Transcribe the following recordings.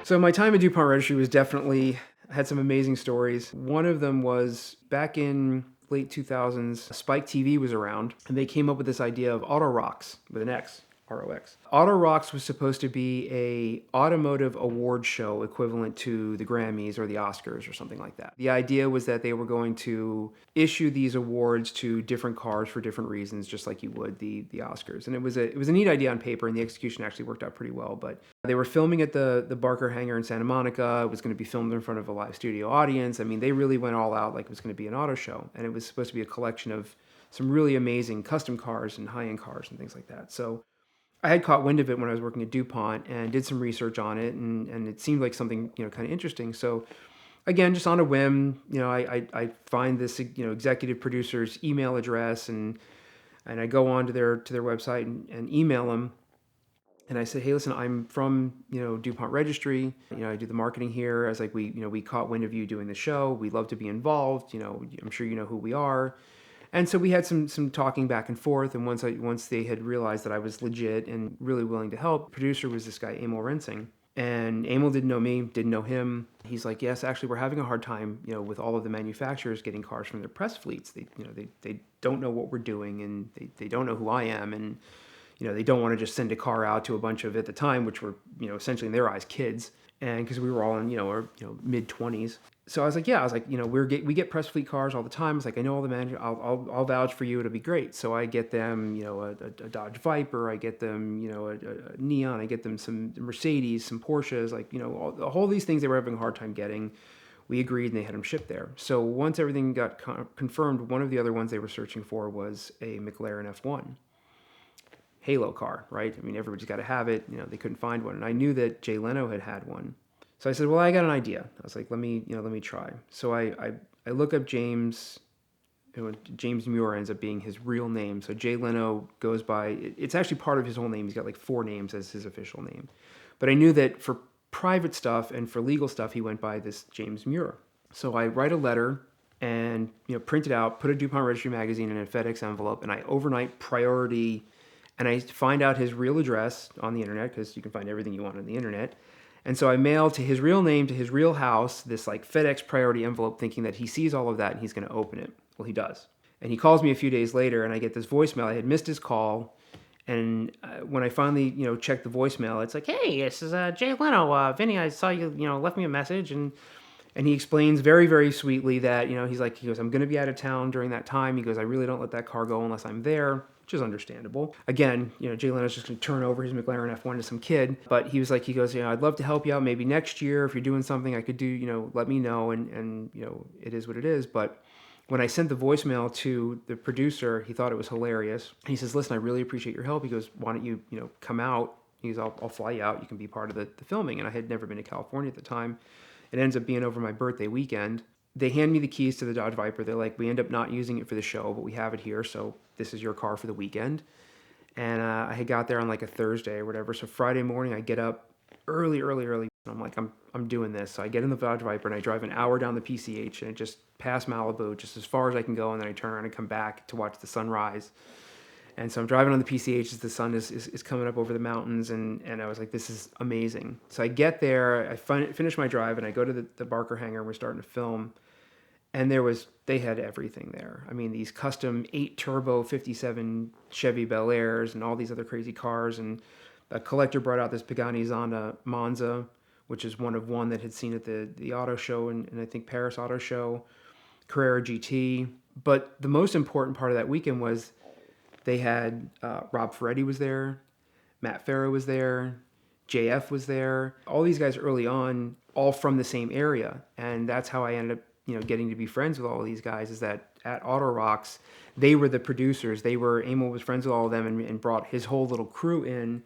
So my time at DuPont Registry was definitely had some amazing stories. One of them was back in late 2000s, Spike TV was around, and they came up with this idea of AutoRox with an X. ROX. AutoRox was supposed to be a automotive award show equivalent to the Grammys or the Oscars or something like that. The idea was that they were going to issue these awards to different cars for different reasons, just like you would the Oscars. And it was a neat idea on paper, and the execution actually worked out pretty well. But they were filming at the Barker Hangar in Santa Monica. It was going to be filmed in front of a live studio audience. I mean, they really went all out like it was going to be an auto show, and it was supposed to be a collection of some really amazing custom cars and high-end cars and things like that. So I had caught wind of it when I was working at DuPont and did some research on it, and it seemed like something, kind of interesting. So again, just on a whim, I find this, executive producer's email address, and I go on to their website and email them. And I said, hey, listen, I'm from, DuPont Registry. I do the marketing here. I was like, we caught wind of you doing the show. We'd love to be involved. I'm sure you know who we are. And so we had some talking back and forth. And once they had realized that I was legit and really willing to help, the producer was this guy, Emil Rensing. And Emil didn't know me, didn't know him. He's like, yes, actually, we're having a hard time, with all of the manufacturers getting cars from their press fleets. They don't know what we're doing, and they don't know who I am. And, they don't want to just send a car out to a bunch of, at the time, which were, essentially in their eyes, kids. And because we were all in, our mid 20s. So I was like, we get press fleet cars all the time. I was like, I know all the managers. I'll vouch for you. It'll be great. So I get them, a Dodge Viper. I get them, a Neon. I get them some Mercedes, some Porsches. Like, all these things they were having a hard time getting. We agreed, and they had them shipped there. So once everything got confirmed, one of the other ones they were searching for was a McLaren F1. Halo car, right? I mean, everybody's got to have it. They couldn't find one, and I knew that Jay Leno had one. So I said, well, I got an idea. I was like, let me try. So I look up James. James Muir ends up being his real name. So Jay Leno goes by. It's actually part of his whole name. He's got like 4 names as his official name. But I knew that for private stuff and for legal stuff, he went by this James Muir. So I write a letter and print it out, put a DuPont Registry magazine in a FedEx envelope, and I overnight priority. And I find out his real address on the internet, because you can find everything you want on the internet. And so I mail to his real name, to his real house, this like FedEx priority envelope, thinking that he sees all of that and he's going to open it. Well, he does. And he calls me a few days later, and I get this voicemail. I had missed his call. And when I finally, checked the voicemail, it's like, hey, this is Jay Leno. Vinny, I saw you, left me a message. And he explains very, very sweetly that, he goes, I'm going to be out of town during that time. He goes, I really don't let that car go unless I'm there, which is understandable. Again, Jay Leno's just going to turn over his McLaren F1 to some kid. But he goes, I'd love to help you out. Maybe next year, if you're doing something I could do, let me know. And it is what it is. But when I sent the voicemail to the producer, he thought it was hilarious. He says, listen, I really appreciate your help. He goes, why don't you, come out? He goes, I'll fly you out. You can be part of the filming. And I had never been to California at the time. It ends up being over my birthday weekend. They hand me the keys to the Dodge Viper. They're like, we end up not using it for the show, but we have it here, so this is your car for the weekend. And I had got there on like a Thursday or whatever. So Friday morning, I get up early. And I'm like, I'm doing this. So I get in the Dodge Viper and I drive an hour down the PCH, and it just past Malibu, just as far as I can go. And then I turn around and come back to watch the sunrise. And so I'm driving on the PCH as the sun is coming up over the mountains, and I was like, this is amazing. So I get there, I finish my drive, and I go to the Barker hangar, and we're starting to film. And they had everything there. I mean, these custom 8-turbo 57 Chevy Bel Airs and all these other crazy cars. And a collector brought out this Pagani Zonda Monza, which is one of one that had seen at the auto show and I think Paris Auto Show, Carrera GT. But the most important part of that weekend was they had Rob Ferretti was there, Matt Farah was there, JF was there. All these guys early on, all from the same area. And that's how I ended up getting to be friends with all of these guys, is that at AutoRox, they were the producers. Emil was friends with all of them and brought his whole little crew in.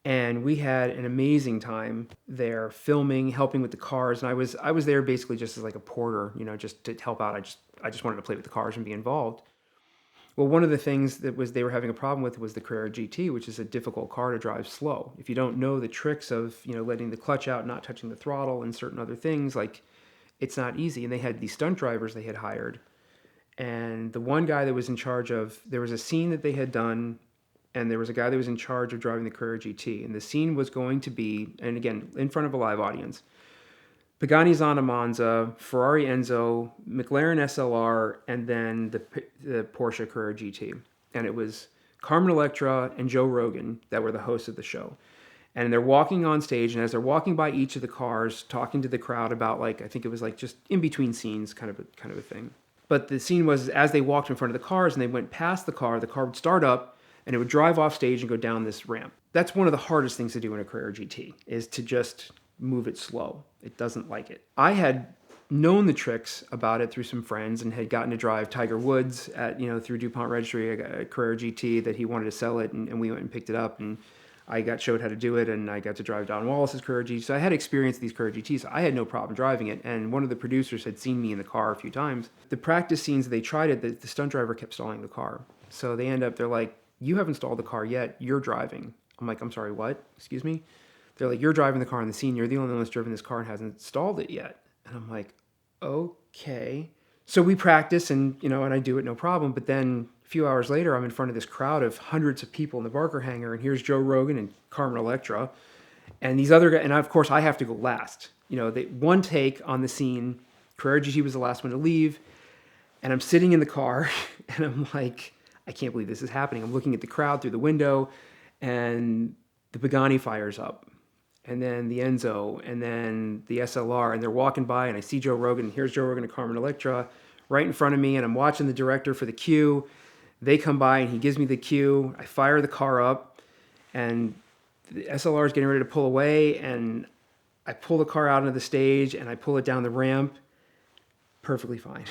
And we had an amazing time there filming, helping with the cars. And I was there basically just as like a porter, just to help out. I just wanted to play with the cars and be involved. Well, one of the things that they were having a problem with was the Carrera GT, which is a difficult car to drive slow. If you don't know the tricks of, letting the clutch out, not touching the throttle and certain other things, like, it's not easy. And they had these stunt drivers they had hired. And the one guy that was in charge of, there was a scene that they had done, and there was a guy that was in charge of driving the Carrera GT. And the scene was going to be, and again, in front of a live audience, Pagani Zonda Monza, Ferrari Enzo, McLaren SLR, and then the Porsche Carrera GT. And it was Carmen Electra and Joe Rogan that were the hosts of the show. And they're walking on stage, and as they're walking by each of the cars, talking to the crowd about, like, I think it was like just in between scenes kind of a thing. But the scene was, as they walked in front of the cars and they went past the car would start up and it would drive off stage and go down this ramp. That's one of the hardest things to do in a Carrera GT, is to just move it slow. It doesn't like it. I had known the tricks about it through some friends and had gotten to drive Tiger Woods at, through DuPont Registry, a Carrera GT that he wanted to sell it, and we went and picked it up, and I got showed how to do it, and I got to drive Don Wallace's Carrera GT. So I had experience with these Carrera GTs. So I had no problem driving it, and one of the producers had seen me in the car a few times. The practice scenes they tried it, the stunt driver kept stalling the car. So they're like, "You haven't stalled the car yet, you're driving." I'm like, "I'm sorry, what? Excuse me?" They're like, "You're driving the car in the scene, you're the only one that's driven this car and hasn't stalled it yet." And I'm like, "Okay." So we practice, and I do it no problem, but then a few hours later, I'm in front of this crowd of hundreds of people in the Barker hangar, and here's Joe Rogan and Carmen Electra, and these other guys, and of course I have to go last. One take on the scene, Carrera GT was the last one to leave, and I'm sitting in the car, and I'm like, I can't believe this is happening. I'm looking at the crowd through the window, and the Pagani fires up, and then the Enzo, and then the SLR, and they're walking by, and I see Joe Rogan, and here's Joe Rogan and Carmen Electra right in front of me, and I'm watching the director for the cue. They come by, and he gives me the cue. I fire the car up, and the SLR is getting ready to pull away, and I pull the car out onto the stage, and I pull it down the ramp, perfectly fine.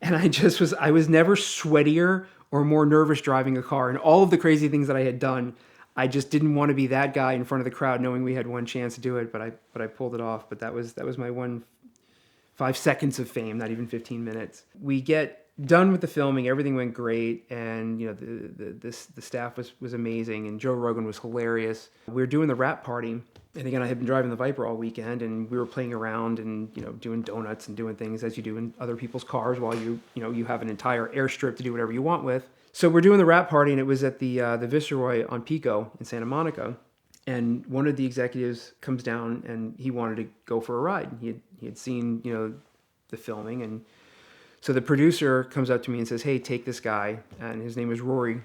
And I was never sweatier or more nervous driving a car, and all of the crazy things that I had done, I just didn't want to be that guy in front of the crowd knowing we had one chance to do it, but I pulled it off. But that was my 5 seconds of fame, not even 15 minutes. We get done with the filming, everything went great, and the staff was amazing, and Joe Rogan was hilarious. We were doing the wrap party, and again, I had been driving the Viper all weekend, and we were playing around and doing donuts and doing things as you do in other people's cars while you have an entire airstrip to do whatever you want with. So we're doing the wrap party, and it was at the Viceroy on Pico in Santa Monica. And one of the executives comes down, and he wanted to go for a ride. He had seen, the filming, and so the producer comes up to me and says, "Hey, take this guy," and his name is Rory,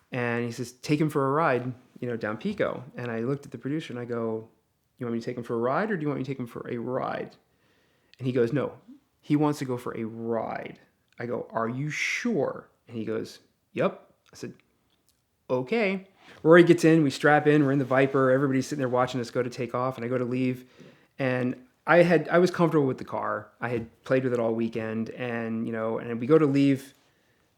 and he says, "Take him for a ride, down Pico." And I looked at the producer and I go, "You want me to take him for a ride, or do you want me to take him for a ride?" And he goes, "No, he wants to go for a ride." I go, "Are you sure?" And he goes, "Yep." I said, "Okay." Rory gets in, we strap in, we're in the Viper, everybody's sitting there watching us go to take off, and I go to leave, and I was comfortable with the car. I had played with it all weekend, and and we go to leave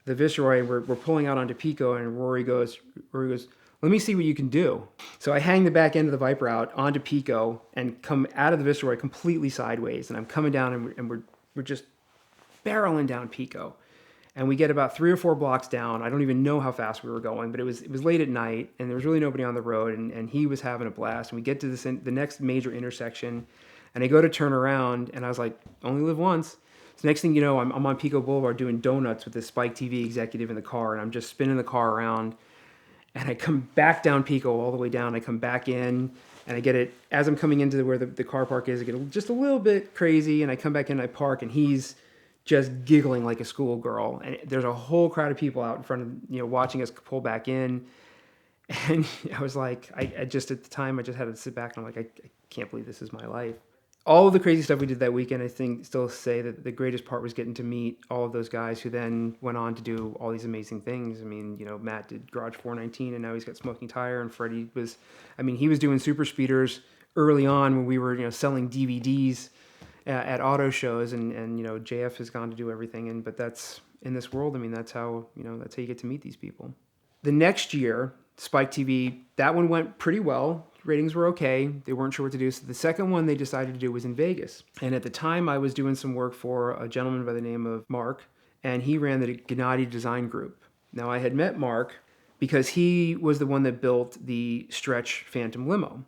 the Viceroy, and we're pulling out onto Pico, and Rory goes, "Let me see what you can do." So I hang the back end of the Viper out onto Pico and come out of the Viceroy completely sideways, and I'm coming down, and we're just barreling down Pico. And we get about 3 or 4 blocks down. I don't even know how fast we were going, but it was late at night, and there was really nobody on the road, and he was having a blast. And we get to the next major intersection, and I go to turn around, and I was like, only live once. So next thing you know, I'm on Pico Boulevard doing donuts with this Spike TV executive in the car, and I'm just spinning the car around. And I come back down Pico all the way down. I come back in, and I get it, as I'm coming into where the car park is, I get just a little bit crazy, and I come back in, and I park, and he's just giggling like a schoolgirl, and there's a whole crowd of people out in front of watching us pull back in, and I was like, I just at the time I just had to sit back, and I'm like, I can't believe this is my life. All of the crazy stuff we did that weekend, I think still say that the greatest part was getting to meet all of those guys who then went on to do all these amazing things. I mean, Matt did Garage 419, and now he's got Smoking Tire, and Freddie he was doing super speeders early on when we were selling DVDs at auto shows, and JF has gone to do everything, but that's in this world. I mean, that's how you get to meet these people. The next year, Spike TV, that one went pretty well. Ratings were okay. They weren't sure what to do. So the second one they decided to do was in Vegas. And at the time, I was doing some work for a gentleman by the name of Mark, and he ran the Gennady Design Group. Now, I had met Mark because he was the one that built the Stretch Phantom limo.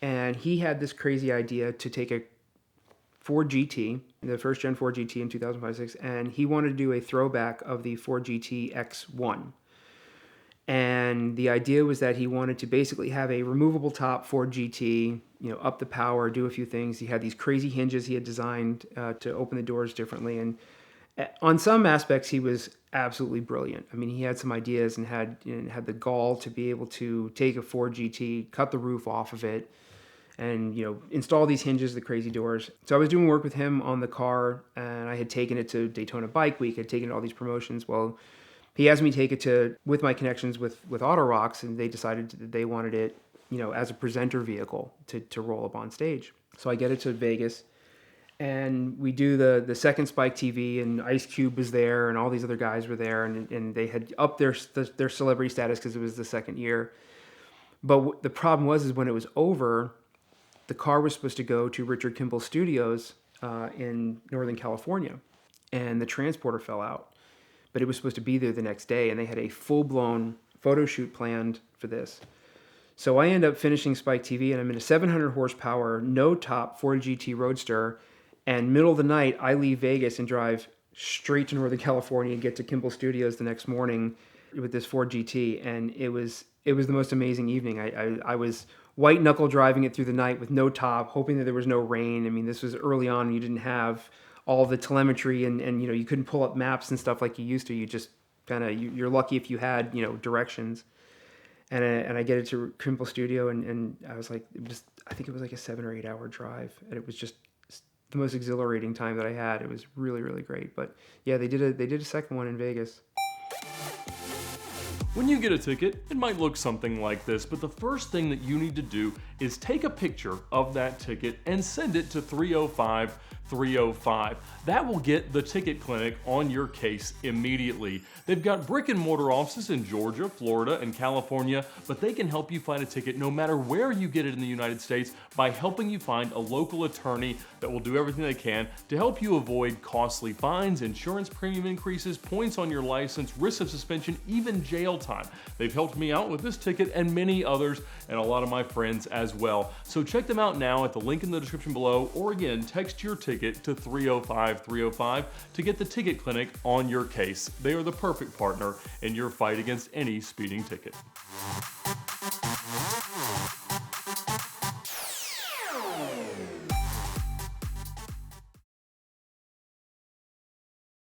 And he had this crazy idea to take a Ford GT, the first gen Ford GT in 2005-06, and he wanted to do a throwback of the Ford GT X1. And the idea was that he wanted to basically have a removable top Ford GT, up the power, do a few things. He had these crazy hinges he had designed to open the doors differently. And on some aspects, he was absolutely brilliant. I mean, he had some ideas and had the gall to be able to take a Ford GT, cut the roof off of it, and install these hinges, the crazy doors. So I was doing work with him on the car, and I had taken it to Daytona Bike Week. I'd taken it to all these promotions. Well, he asked me to take it with my connections with AutoRox, and they decided that they wanted it, as a presenter vehicle to roll up on stage. So I get it to Vegas, and we do the second Spike TV, and Ice Cube was there, and all these other guys were there, and they had upped their celebrity status because it was the second year. But the problem was when it was over, the car was supposed to go to Richard Kimball's studios in Northern California, and the transporter fell out. But it was supposed to be there the next day, and they had a full-blown photo shoot planned for this. So I end up finishing Spike TV, and I'm in a 700 horsepower, no-top Ford GT Roadster, and middle of the night, I leave Vegas and drive straight to Northern California and get to Kimball Studios the next morning with this Ford GT, and it was the most amazing evening. I was white-knuckle driving it through the night with no top, hoping that there was no rain. I mean, this was early on, and you didn't have all the telemetry, and you couldn't pull up maps and stuff like you used to. You just you're lucky if you had directions. And I get it to Kimball Studio, and I was like, I think it was like a 7 or 8 hour drive, and it was just the most exhilarating time that I had. It was really, really great. But yeah, they did a second one in Vegas. When you get a ticket, it might look something like this, but the first thing that you need to do is take a picture of that ticket and send it to 305-305. That will get the ticket clinic on your case immediately. They've got brick and mortar offices in Georgia, Florida, and California, but they can help you find a ticket no matter where you get it in the United States by helping you find a local attorney that will do everything they can to help you avoid costly fines, insurance premium increases, points on your license, risk of suspension, even jail time. They've helped me out with this ticket and many others, and a lot of my friends as well. So check them out now at the link in the description below, or again, text your ticket to 305-305 to get the ticket clinic on your case. They are the perfect partner in your fight against any speeding ticket.